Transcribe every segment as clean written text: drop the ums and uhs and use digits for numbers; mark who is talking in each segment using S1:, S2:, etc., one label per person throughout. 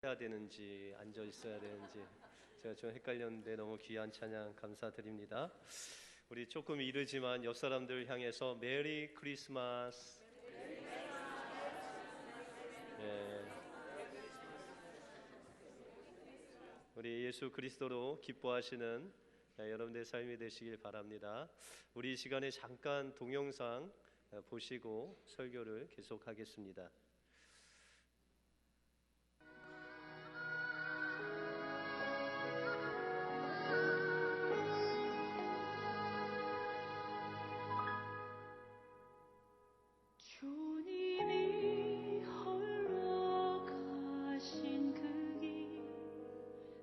S1: 서야 되는지 앉아 있어야 되는지 제가 좀 헷갈렸는데 너무 귀한 찬양 감사드립니다. 우리 조금 이르지만 옆 사람들 향해서 메리 크리스마스. 예. 우리 예수 그리스도로 기뻐하시는 여러분들의 삶이 되시길 바랍니다. 우리 이 시간에 잠깐 동영상 보시고 설교를 계속하겠습니다.
S2: 주님이 홀로 가신 그 길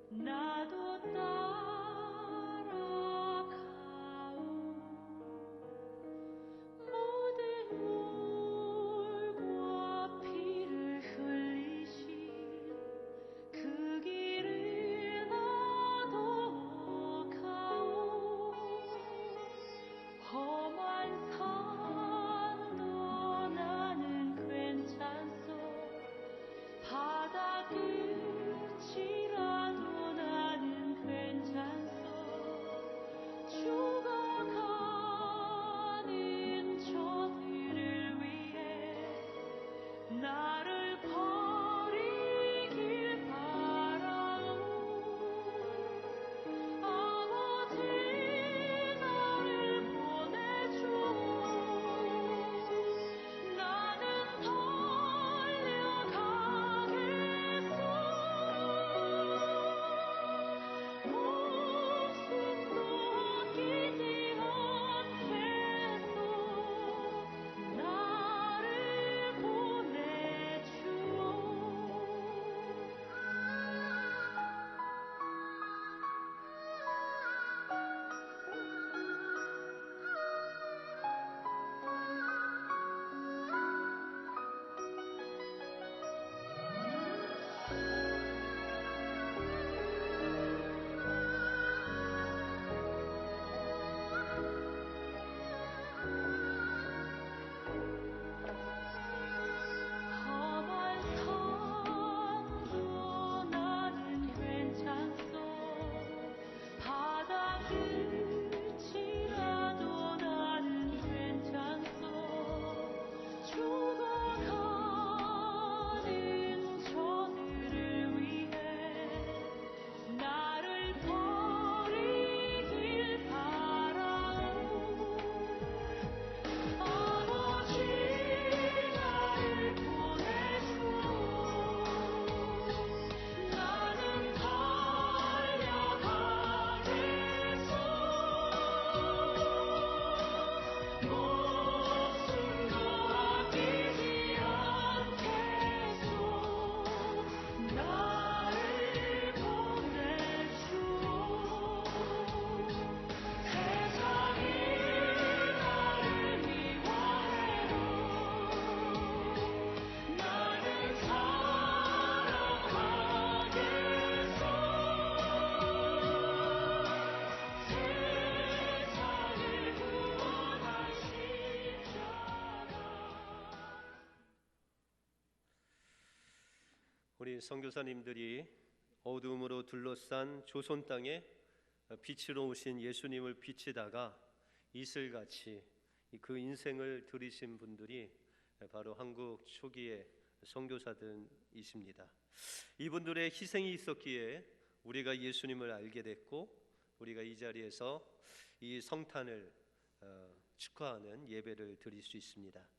S2: 나도 따라가오. 모든 물과 피를 흘리신 그 길을 나도 가오. 험한 산도 나는 괜찮소. 바다 끝이라도 나는 괜찮소. 죽어가는 저들을 위해 나를 버리길 바라오. 아버지 나를 보내주오. 나는 달려가겠소. 목숨도 아끼지 않겠소. 나를 보내주오. 험한 산도 나는 괜찮소. 바다 끝이라도 나는 괜찮소. 죽어가는 저들을 위해 나를 버리길 바라오. 아버지 나를 보내주오. 나는 달려가겠소. 목숨도 아끼지 않겠소. 나를 보내주오. 세상이 나를 미워해도 나는 사랑하겠소. 세상을 구원한 십자가.
S1: 우리 선교사님들이 어두움으로 둘러싼 조선 땅에 빛으로 오신 예수님을 비치다가 이슬같이 그 인생을 들이신 분들이 바로 한국 초기의 선교사들이십니다. 이분들의 희생이 있었기에 우리가 예수님을 알게 됐고, 우리가 이 자리에서 이 성탄을 축하하는 예배를 드릴 수 있습니다.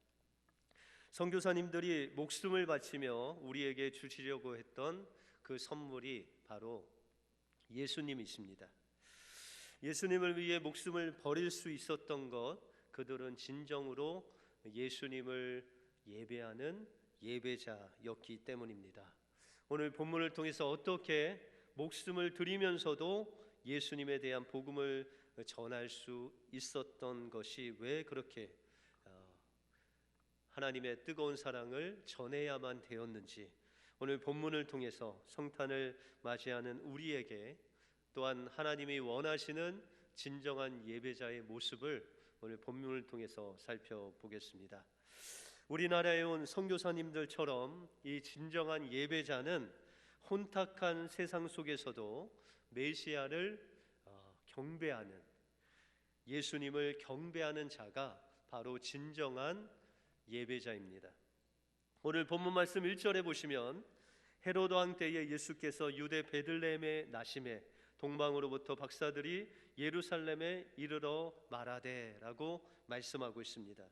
S1: 선교사님들이 목숨을 바치며 우리에게 주시려고 했던 그 선물이 바로 예수님이십니다. 예수님을 위해 목숨을 버릴 수 있었던 것, 그들은 진정으로 예수님을 예배하는 예배자였기 때문입니다. 오늘 본문을 통해서 어떻게 목숨을 드리면서도 예수님에 대한 복음을 전할 수 있었던 것이 왜 그렇게 하나님의 뜨거운 사랑을 전해야만 되었는지, 오늘 본문을 통해서 성탄을 맞이하는 우리에게 또한 하나님이 원하시는 진정한 예배자의 모습을 오늘 본문을 통해서 살펴보겠습니다. 우리나라에 온 선교사님들처럼 이 진정한 예배자는 혼탁한 세상 속에서도 메시아를 경배하는, 예수님을 경배하는 자가 바로 진정한 예배자입니다. 오늘 본문 말씀 1절에 보시면 헤로드 왕 때에 예수께서 유대 베들레헴에 나심에 동방으로부터 박사들이 예루살렘에 이르러 말하되라고 말씀하고 있습니다.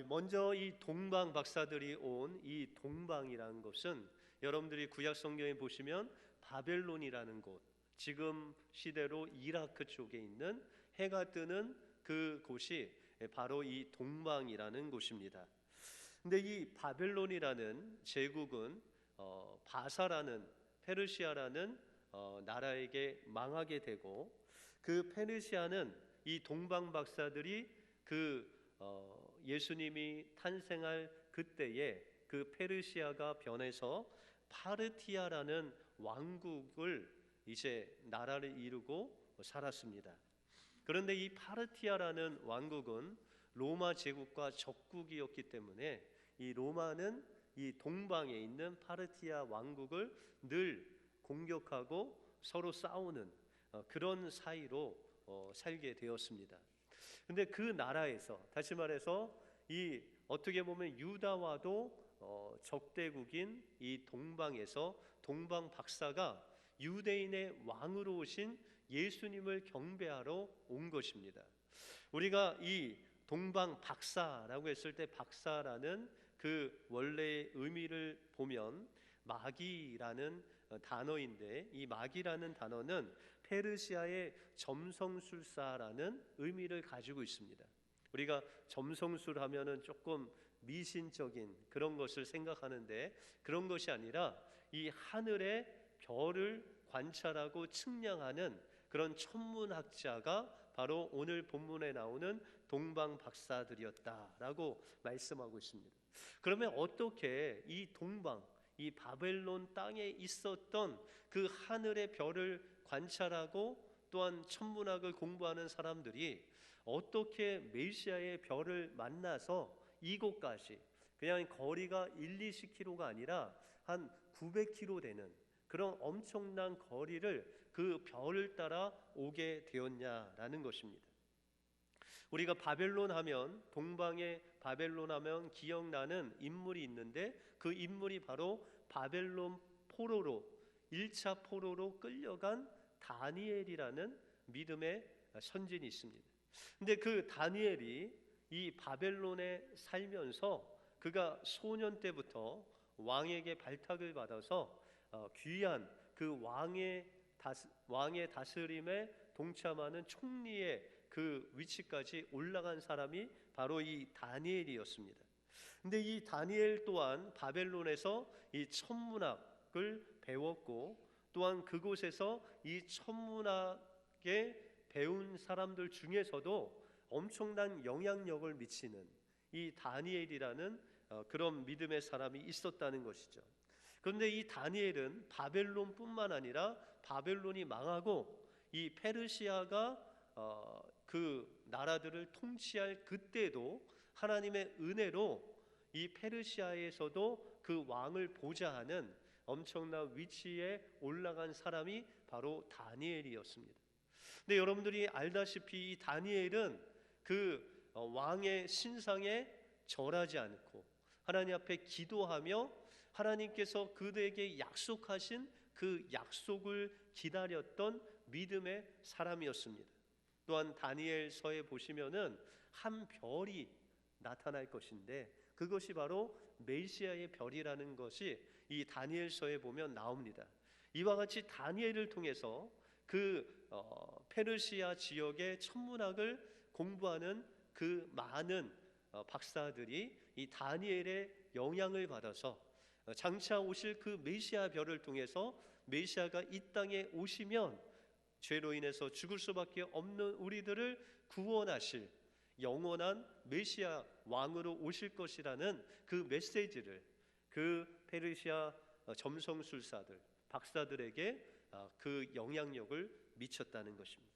S1: 먼저 이 동방 박사들이 온 이 동방이라는 것은 여러분들이 구약 성경에 보시면 바벨론이라는 곳, 지금 시대로 이라크 쪽에 있는 해가 뜨는 그 곳이 바로 이 동방이라는 곳입니다. 근데 이 바벨론이라는 제국은 바사라는 페르시아라는 나라에게 망하게 되고, 그 페르시아는 이 동방 박사들이 예수님이 탄생할 그때에 그 페르시아가 변해서 파르티아라는 왕국을 이제 나라를 이루고 살았습니다. 그런데 이 파르티아라는 왕국은 로마 제국과 적국이었기 때문에 이 로마는 이 동방에 있는 파르티아 왕국을 늘 공격하고 서로 싸우는 그런 사이로 살게 되었습니다. 근데 그 나라에서, 다시 말해서 이 어떻게 보면 유다와도 적대국인 이 동방에서 동방 박사가 유대인의 왕으로 오신 예수님을 경배하러 온 것입니다. 우리가 이 동방 박사라고 했을 때 박사라는 그 원래의 의미를 보면 마귀라는 단어인데, 이 마귀라는 단어는 페르시아의 점성술사라는 의미를 가지고 있습니다. 우리가 점성술 하면은 조금 미신적인 그런 것을 생각하는데, 그런 것이 아니라 이 하늘의 별을 관찰하고 측량하는 그런 천문학자가 바로 오늘 본문에 나오는 동방 박사들이었다라고 말씀하고 있습니다. 그러면 어떻게 이 동방, 이 바벨론 땅에 있었던 그 하늘의 별을 관찰하고 또한 천문학을 공부하는 사람들이 어떻게 메시아의 별을 만나서 이곳까지, 그냥 거리가 1, 20km가 아니라 한 900km 되는 그런 엄청난 거리를 그 별을 따라 오게 되었냐라는 것입니다. 우리가 바벨론 하면, 동방의 바벨론 하면 기억나는 인물이 있는데, 그 인물이 바로 바벨론 포로로, 1차 포로로 끌려간 다니엘이라는 믿음의 선진이 있습니다. 근데 그 다니엘이 이 바벨론에 살면서 그가 소년 때부터 왕에게 발탁을 받아서 귀한 그 왕의 다스림에 동참하는 총리의 그 위치까지 올라간 사람이 바로 이 다니엘이었습니다. 근데 이 다니엘 또한 바벨론에서 이 천문학을 배웠고, 또한 그곳에서 이 천문학에 배운 사람들 중에서도 엄청난 영향력을 미치는 이 다니엘이라는 그런 믿음의 사람이 있었다는 것이죠. 그런데 이 다니엘은 바벨론뿐만 아니라 바벨론이 망하고 이 페르시아가 그 나라들을 통치할 그때도 하나님의 은혜로 이 페르시아에서도 그 왕을 보좌하는 엄청난 위치에 올라간 사람이 바로 다니엘이었습니다. 근데 여러분들이 알다시피 이 다니엘은 그 왕의 신상에 절하지 않고 하나님 앞에 기도하며 하나님께서 그들에게 약속하신 그 약속을 기다렸던 믿음의 사람이었습니다. 또한 다니엘서에 보시면은 한 별이 나타날 것인데, 그것이 바로 메시아의 별이라는 것이 이 다니엘서에 보면 나옵니다. 이와 같이 다니엘을 통해서 그 페르시아 지역의 천문학을 공부하는 그 많은 박사들이 이 다니엘의 영향을 받아서 장차 오실 그 메시아 별을 통해서 메시아가 이 땅에 오시면 죄로 인해서 죽을 수밖에 없는 우리들을 구원하실 영원한 메시아 왕으로 오실 것이라는 그 메시지를 그 페르시아 점성술사들, 박사들에게 그 영향력을 미쳤다는 것입니다.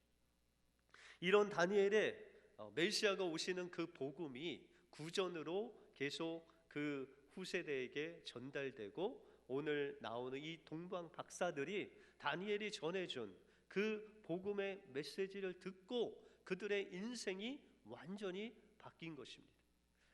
S1: 이런 다니엘의 메시아가 오시는 그 복음이 구전으로 계속 그 후세대에게 전달되고 오늘 나오는 이 동방 박사들이 다니엘이 전해준 그 복음의 메시지를 듣고 그들의 인생이 완전히 바뀐 것입니다.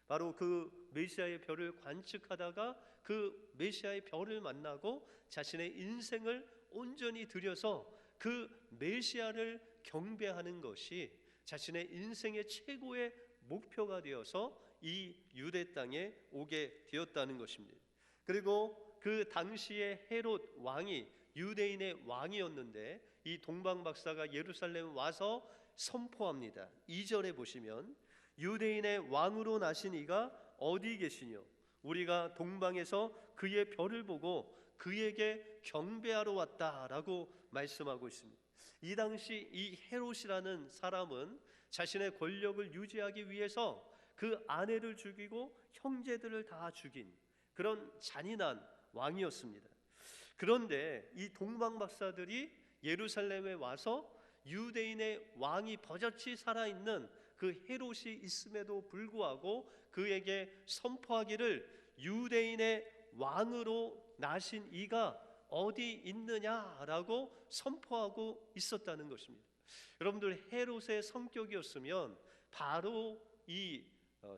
S1: 바로 그 메시아의 별을 관측하다가 그 메시아의 별을 만나고 자신의 인생을 온전히 들여서 그 메시아를 경배하는 것이 자신의 인생의 최고의 목표가 되어서 이 유대 땅에 오게 되었다는 것입니다. 그리고 그 당시에 헤롯 왕이 유대인의 왕이었는데 이 동방 박사가 예루살렘 와서 선포합니다. 2절에 보시면 유대인의 왕으로 나신 이가 어디 계시뇨? 우리가 동방에서 그의 별을 보고 그에게 경배하러 왔다라고 말씀하고 있습니다. 이 당시 이 헤롯이라는 사람은 자신의 권력을 유지하기 위해서 그 아내를 죽이고 형제들을 다 죽인 그런 잔인한 왕이었습니다. 그런데 이 동방 박사들이 예루살렘에 와서 유대인의 왕이 버젓이 살아있는 그 헤롯이 있음에도 불구하고 그에게 선포하기를 유대인의 왕으로 나신 이가 어디 있느냐라고 선포하고 있었다는 것입니다. 여러분들 헤롯의 성격이었으면 바로 이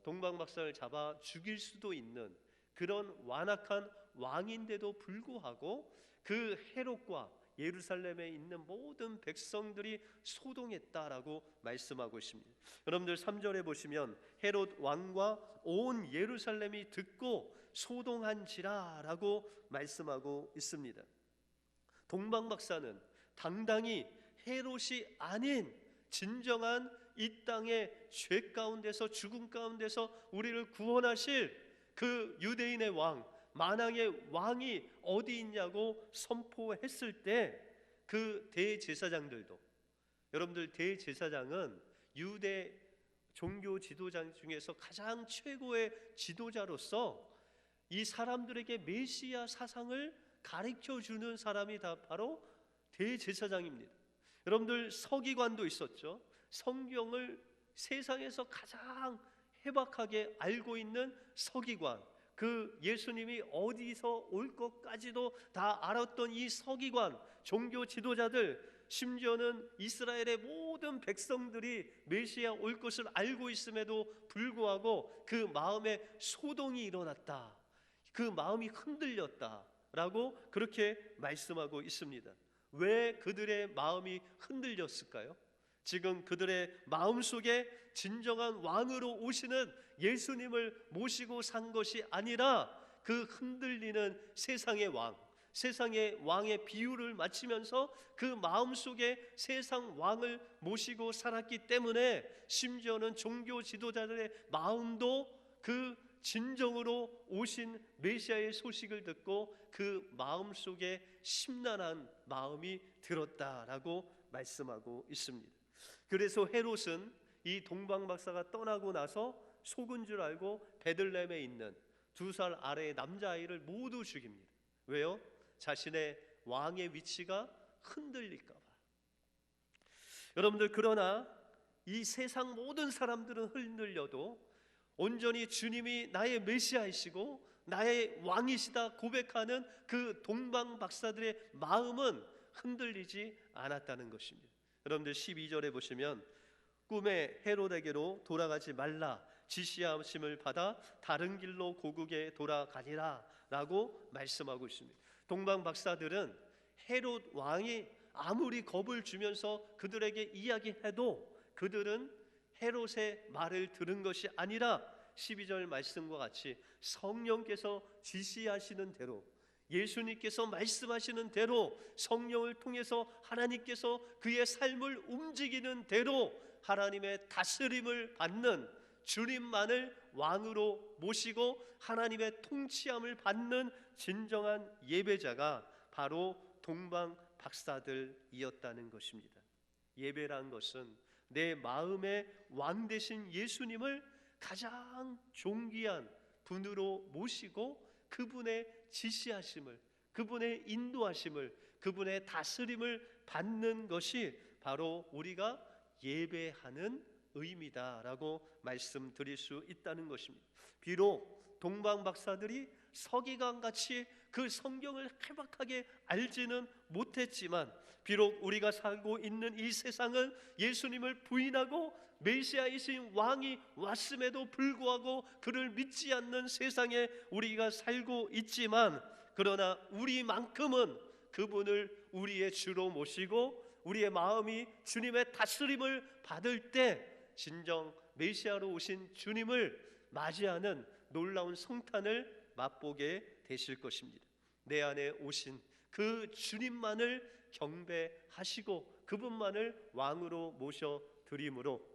S1: 동방 박사를 잡아 죽일 수도 있는 그런 완악한 왕인데도 불구하고 그 헤롯과 예루살렘에 있는 모든 백성들이 소동했다라고 말씀하고 있습니다. 여러분들 3절에 보시면 헤롯 왕과 온 예루살렘이 듣고 소동한지라라고 말씀하고 있습니다. 동방 박사는 당당히 헤롯이 아닌 진정한 이 땅의 죄 가운데서 죽음 가운데서 우리를 구원하실 그 유대인의 왕 만왕의 왕이 어디 있냐고 선포했을 때 그 대제사장들도, 여러분들 대제사장은 유대 종교 지도자 중에서 가장 최고의 지도자로서 이 사람들에게 메시아 사상을 가르쳐주는 사람이 다 바로 대제사장입니다. 여러분들 서기관도 있었죠. 성경을 세상에서 가장 해박하게 알고 있는 서기관, 그 예수님이 어디서 올 것까지도 다 알았던 이 서기관, 종교 지도자들, 심지어는 이스라엘의 모든 백성들이 메시아 올 것을 알고 있음에도 불구하고 그 마음에 소동이 일어났다, 그 마음이 흔들렸다라고 그렇게 말씀하고 있습니다. 왜 그들의 마음이 흔들렸을까요? 지금 그들의 마음속에 진정한 왕으로 오시는 예수님을 모시고 산 것이 아니라 그 흔들리는 세상의 왕, 세상의 왕의 비유를 맞추면서 그 마음속에 세상 왕을 모시고 살았기 때문에 심지어는 종교 지도자들의 마음도 그 진정으로 오신 메시아의 소식을 듣고 그 마음속에 심란한 마음이 들었다라고 말씀하고 있습니다. 그래서 헤롯은 이 동방 박사가 떠나고 나서 속은 줄 알고 베들레헴에 있는 2살 아래의 남자아이를 모두 죽입니다. 왜요? 자신의 왕의 위치가 흔들릴까 봐. 여러분들, 그러나 이 세상 모든 사람들은 흔들려도 온전히 주님이 나의 메시아이시고 나의 왕이시다 고백하는 그 동방 박사들의 마음은 흔들리지 않았다는 것입니다. 여러분들 12절에 보시면 꿈에 헤롯에게로 돌아가지 말라 지시하심을 받아 다른 길로 고국에 돌아가니라 라고 말씀하고 있습니다. 동방 박사들은 헤롯 왕이 아무리 겁을 주면서 그들에게 이야기해도 그들은 헤롯의 말을 들은 것이 아니라 12절 말씀과 같이 성령께서 지시하시는 대로, 예수님께서 말씀하시는 대로, 성령을 통해서 하나님께서 그의 삶을 움직이는 대로 하나님의 다스림을 받는, 주님만을 왕으로 모시고 하나님의 통치함을 받는 진정한 예배자가 바로 동방 박사들이었다는 것입니다. 예배란 것은 내 마음의 왕 되신 예수님을 가장 존귀한 분으로 모시고 그분의 지시하심을, 그분의 인도하심을, 그분의 다스림을 받는 것이 바로 우리가 예배하는 의미다라고 말씀드릴 수 있다는 것입니다. 비록 동방 박사들이 서기관같이 그 성경을 해박하게 알지는 못했지만 비록 우리가 살고 있는 이 세상은 예수님을 부인하고 메시아이신 왕이 왔음에도 불구하고 그를 믿지 않는 세상에 우리가 살고 있지만, 그러나 우리만큼은 그분을 우리의 주로 모시고 우리의 마음이 주님의 다스림을 받을 때 진정 메시아로 오신 주님을 맞이하는 놀라운 성탄을 맛보게 되실 것입니다. 내 안에 오신 그 주님만을 경배하시고 그분만을 왕으로 모셔드림으로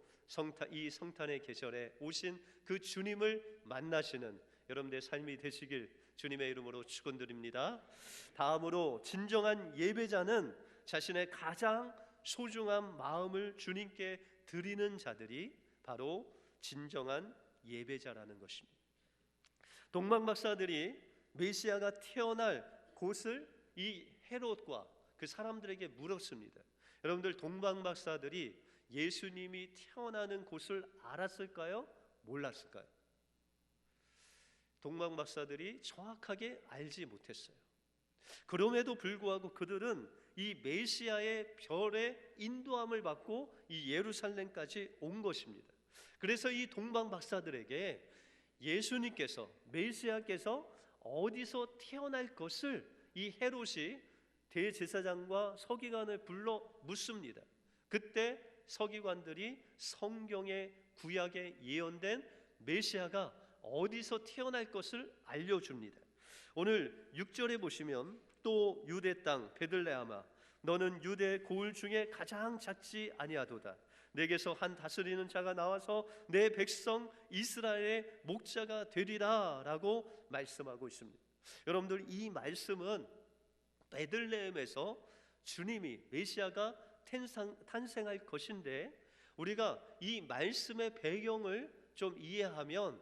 S1: 이 성탄의 계절에 오신 그 주님을 만나시는 여러분들의 삶이 되시길 주님의 이름으로 축원드립니다. 다음으로 진정한 예배자는 자신의 가장 소중한 마음을 주님께 드리는 자들이 바로 진정한 예배자라는 것입니다. 동방 박사들이 메시아가 태어날 곳을 이 헤롯과 그 사람들에게 물었습니다. 여러분들, 동방 박사들이 예수님이 태어나는 곳을 알았을까요? 몰랐을까요? 동방 박사들이 정확하게 알지 못했어요. 그럼에도 불구하고 그들은 이 메시아의 별의 인도함을 받고 이 예루살렘까지 온 것입니다. 그래서 이 동방 박사들에게 예수님께서, 메시아께서 어디서 태어날 것을 이 헤롯이 대제사장과 서기관을 불러 묻습니다. 그때 서기관들이 성경의 구약에 예언된 메시아가 어디서 태어날 것을 알려줍니다. 오늘 6절에 보시면 또 유대 땅 베들레헴아 너는 유대 고을 중에 가장 작지 아니하도다. 내게서 한 다스리는 자가 나와서 내 백성 이스라엘의 목자가 되리라 라고 말씀하고 있습니다. 여러분들, 이 말씀은 베들레헴에서 주님이 메시아가 탄생할 것인데, 우리가 이 말씀의 배경을 좀 이해하면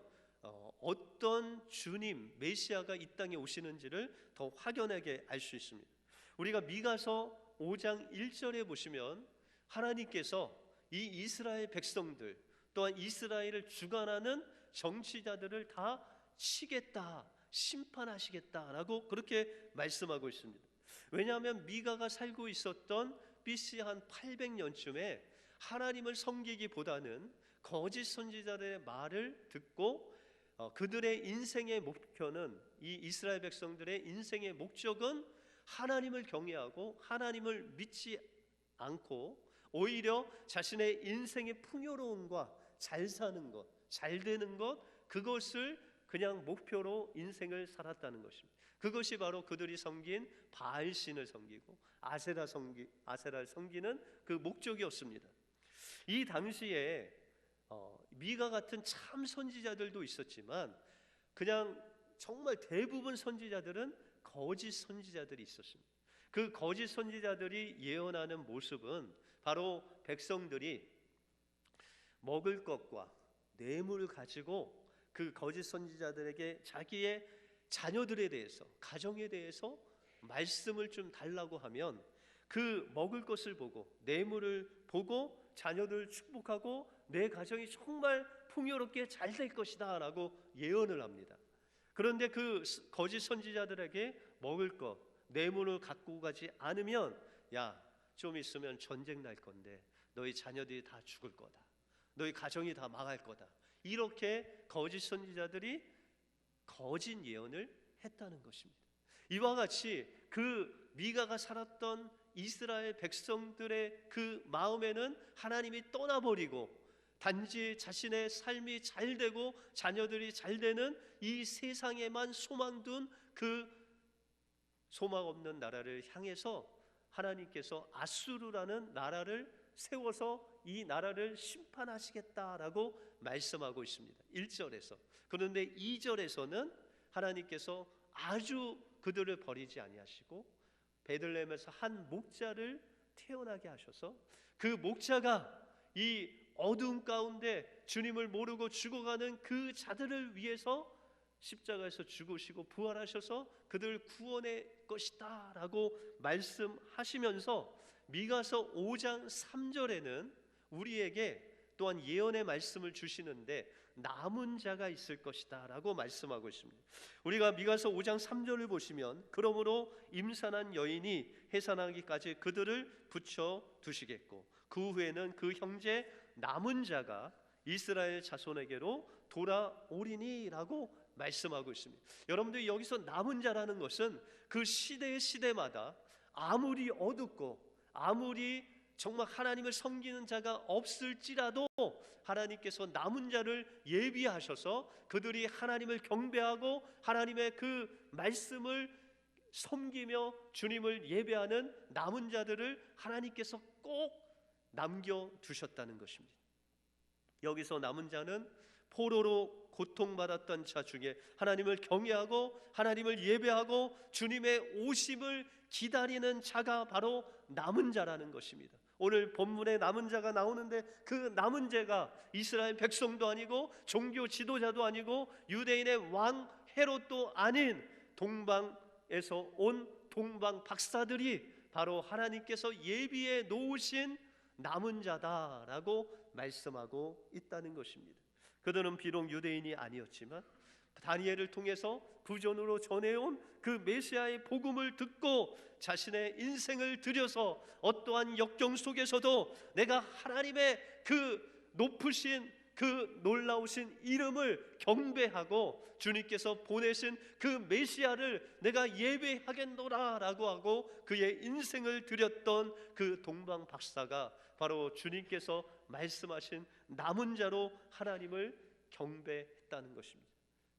S1: 어떤 주님 메시아가 이 땅에 오시는지를 더 확연하게 알 수 있습니다. 우리가 미가서 5장 1절에 보시면 하나님께서 이 이스라엘 백성들 또한 이스라엘을 주관하는 정치자들을 다 치겠다, 심판하시겠다라고 그렇게 말씀하고 있습니다. 왜냐하면 미가가 살고 있었던 BC 한 800년쯤에 하나님을 섬기기보다는 거짓 선지자들의 말을 듣고 그들의 인생의 목표는, 이 이스라엘 백성들의 인생의 목적은 하나님을 경외하고 하나님을 믿지 않고 오히려 자신의 인생의 풍요로움과 잘 사는 것, 잘 되는 것, 그것을 그냥 목표로 인생을 살았다는 것입니다. 그것이 바로 그들이 섬긴 바알신을 섬기고 아세라를 섬기는 그 목적이었습니다. 이 당시에 미가 같은 참 선지자들도 있었지만 그냥 정말 대부분 선지자들은 거짓 선지자들이 있었습니다. 그 거짓 선지자들이 예언하는 모습은 바로 백성들이 먹을 것과 뇌물을 가지고 그 거짓 선지자들에게 자기의 자녀들에 대해서, 가정에 대해서 말씀을 좀 달라고 하면 그 먹을 것을 보고 뇌물을 보고 자녀들을 축복하고 내 가정이 정말 풍요롭게 잘 될 것이다 라고 예언을 합니다. 그런데 그 거짓 선지자들에게 먹을 것, 뇌물을 갖고 가지 않으면 야, 좀 있으면 전쟁 날 건데 너희 자녀들이 다 죽을 거다, 너희 가정이 다 망할 거다, 이렇게 거짓 선지자들이 거짓 예언을 했다는 것입니다. 이와 같이 그 미가가 살았던 이스라엘 백성들의 그 마음에는 하나님이 떠나버리고 단지 자신의 삶이 잘 되고 자녀들이 잘 되는 이 세상에만 소망 둔 그 소망 없는 나라를 향해서 하나님께서 아수르라는 나라를 세워서 이 나라를 심판하시겠다라고 말씀하고 있습니다. 1절에서. 그런데 2절에서는 하나님께서 아주 그들을 버리지 아니하시고 베들레헴에서 한 목자를 태어나게 하셔서 그 목자가 이 어두움 가운데 주님을 모르고 죽어가는 그 자들을 위해서 십자가에서 죽으시고 부활하셔서 그들을 구원할 것이다 라고 말씀하시면서 미가서 5장 3절에는 우리에게 또한 예언의 말씀을 주시는데 남은 자가 있을 것이다 라고 말씀하고 있습니다. 우리가 미가서 5장 3절을 보시면 그러므로 임산한 여인이 해산하기까지 그들을 붙여 두시겠고 그 후에는 그 형제 남은 자가 이스라엘 자손에게로 돌아오리니 라고 말씀하고 있습니다. 여러분들 여기서 남은 자라는 것은 그 시대마다 아무리 어둡고 아무리 정말 하나님을 섬기는 자가 없을지라도 하나님께서 남은 자를 예비하셔서 그들이 하나님을 경배하고 하나님의 그 말씀을 섬기며 주님을 예배하는 남은 자들을 하나님께서 꼭 남겨두셨다는 것입니다. 여기서 남은 자는 포로로 고통받았던 자 중에 하나님을 경외하고 하나님을 예배하고 주님의 오심을 기다리는 자가 바로 남은 자라는 것입니다. 오늘 본문에 남은 자가 나오는데 그 남은 자가 이스라엘 백성도 아니고 종교 지도자도 아니고 유대인의 왕 헤롯도 아닌 동방에서 온 동방 박사들이 바로 하나님께서 예비해 놓으신 남은 자다라고 말씀하고 있다는 것입니다. 그들은 비록 유대인이 아니었지만 다니엘을 통해서 부전으로 전해온 그 메시아의 복음을 듣고 자신의 인생을 들여서 어떠한 역경 속에서도 내가 하나님의 그 높으신 그 놀라우신 이름을 경배하고 주님께서 보내신 그 메시아를 내가 예배하겠노라 라고 하고 그의 인생을 드렸던 그 동방 박사가 바로 주님께서 말씀하신 남은 자로 하나님을 경배했다는 것입니다.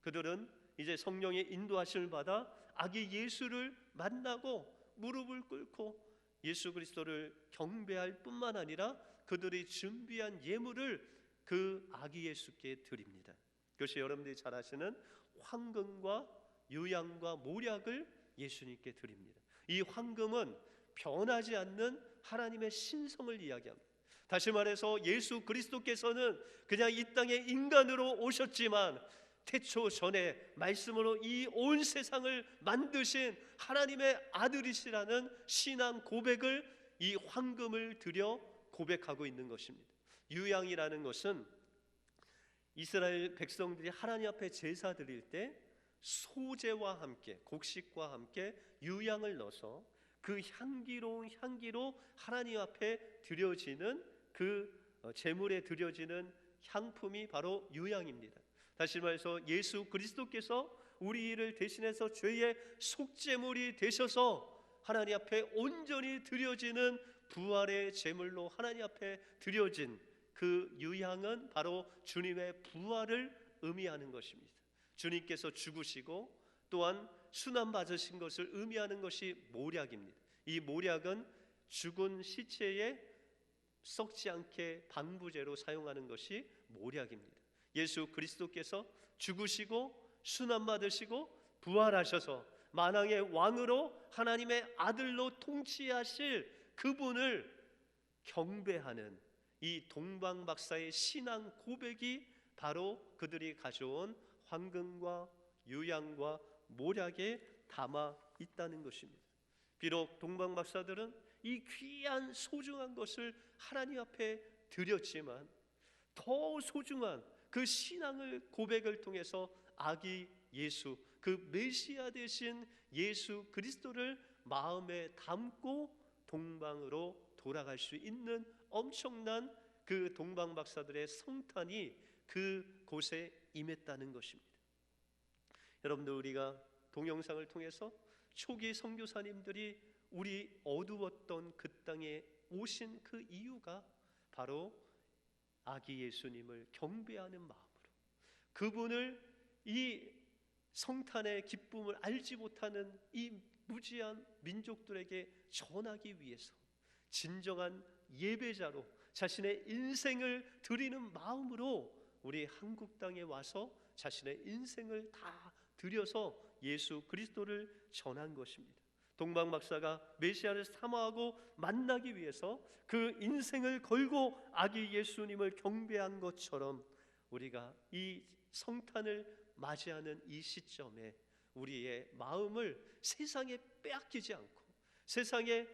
S1: 그들은 이제 성령의 인도하심을 받아 아기 예수를 만나고 무릎을 꿇고 예수 그리스도를 경배할 뿐만 아니라 그들이 준비한 예물을 그 아기 예수께 드립니다. 그것이 여러분들이 잘 아시는 황금과 유향과 모략을 예수님께 드립니다. 이 황금은 변하지 않는 하나님의 신성을 이야기합니다. 다시 말해서 예수 그리스도께서는 그냥 이 땅에 인간으로 오셨지만 태초 전에 말씀으로 이 온 세상을 만드신 하나님의 아들이시라는 신앙 고백을 이 황금을 들여 고백하고 있는 것입니다. 유향이라는 것은 이스라엘 백성들이 하나님 앞에 제사 드릴 때 소제와 함께 곡식과 함께 유향을 넣어서 그 향기로운 향기로 하나님 앞에 드려지는 그 제물에 드려지는 향품이 바로 유향입니다. 다시 말해서 예수 그리스도께서 우리를 대신해서 죄의 속제물이 되셔서 하나님 앞에 온전히 드려지는 부활의 제물로 하나님 앞에 드려진 그 유향은 바로 주님의 부활을 의미하는 것입니다. 주님께서 죽으시고 또한 순환 받으신 것을 의미하는 것이 모략입니다. 이 모략은 죽은 시체에 썩지 않게 방부제로 사용하는 것이 모략입니다. 예수 그리스도께서 죽으시고 순환 받으시고 부활하셔서 만왕의 왕으로 하나님의 아들로 통치하실 그분을 경배하는 이 동방 박사의 신앙 고백이 바로 그들이 가져온 황금과 유향과 모략에 담아 있다는 것입니다. 비록 동방 박사들은 이 귀한 소중한 것을 하나님 앞에 드렸지만 더 소중한 그 신앙을 고백을 통해서 아기 예수, 그 메시아 되신 예수 그리스도를 마음에 담고 동방으로 돌아갈 수 있는 엄청난 그 동방 박사들의 성탄이 그 곳에 임했다는 것입니다. 여러분들, 우리가 동영상을 통해서 초기 선교사님들이 우리 어두웠던 그 땅에 오신 그 이유가 바로 아기 예수님을 경배하는 마음으로 그분을 이 성탄의 기쁨을 알지 못하는 이 무지한 민족들에게 전하기 위해서 진정한 예배자로 자신의 인생을 드리는 마음으로 우리 한국 땅에 와서 자신의 인생을 다 드려서 예수 그리스도를 전한 것입니다. 동방 박사가 메시아를 사모하고 만나기 위해서 그 인생을 걸고 아기 예수님을 경배한 것처럼 우리가 이 성탄을 맞이하는 이 시점에 우리의 마음을 세상에 빼앗기지 않고 세상에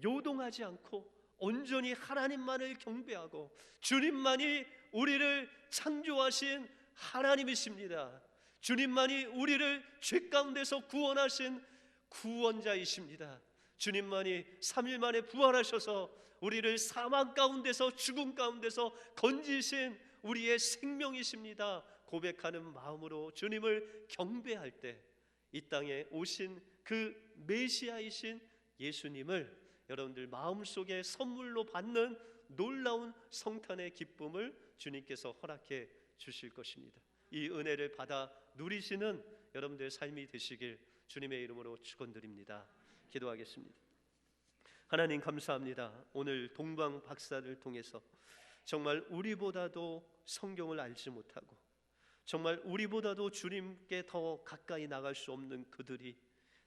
S1: 요동하지 않고 온전히 하나님만을 경배하고 주님만이 우리를 창조하신 하나님이십니다. 주님만이 우리를 죄 가운데서 구원하신 구원자이십니다. 주님만이 3일 만에 부활하셔서 우리를 사망 가운데서, 죽음 가운데서 건지신 우리의 생명이십니다. 고백하는 마음으로 주님을 경배할 때 이 땅에 오신 그 메시아이신 예수님을 여러분들 마음속에 선물로 받는 놀라운 성탄의 기쁨을 주님께서 허락해 주실 것입니다. 이 은혜를 받아 누리시는 여러분들의 삶이 되시길 주님의 이름으로 축원드립니다. 기도하겠습니다. 하나님 감사합니다. 오늘 동방 박사를 통해서 정말 우리보다도 성경을 알지 못하고 정말 우리보다도 주님께 더 가까이 나갈 수 없는 그들이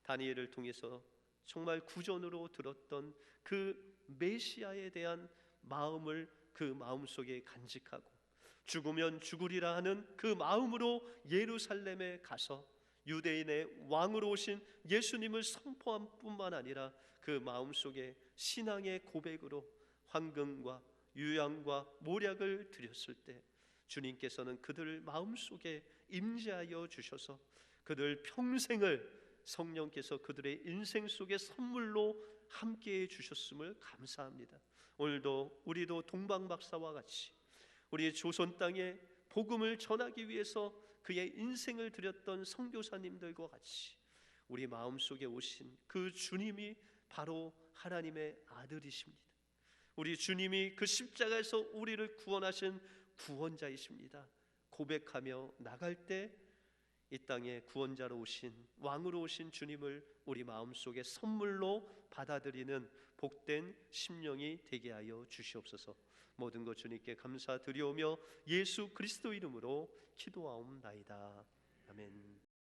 S1: 다니엘을 통해서 정말 구전으로 들었던 그 메시아에 대한 마음을 그 마음속에 간직하고 죽으면 죽으리라 하는 그 마음으로 예루살렘에 가서 유대인의 왕으로 오신 예수님을 선포한 뿐만 아니라 그 마음속에 신앙의 고백으로 황금과 유향과 모략을 드렸을 때 주님께서는 그들 마음속에 임재하여 주셔서 그들 평생을 성령께서 그들의 인생 속에 선물로 함께해 주셨음을 감사합니다. 오늘도 우리도 동방박사와 같이 우리의 조선 땅에 복음을 전하기 위해서 그의 인생을 드렸던 선교사님들과 같이 우리 마음속에 오신 그 주님이 바로 하나님의 아들이십니다. 우리 주님이 그 십자가에서 우리를 구원하신 구원자이십니다. 고백하며 나갈 때 이 땅에 구원자로 오신 왕으로 오신 주님을 우리 마음속에 선물로 받아들이는 복된 심령이 되게 하여 주시옵소서. 모든 것 주님께 감사드리오며 예수 그리스도 이름으로 기도하옵나이다. 아멘.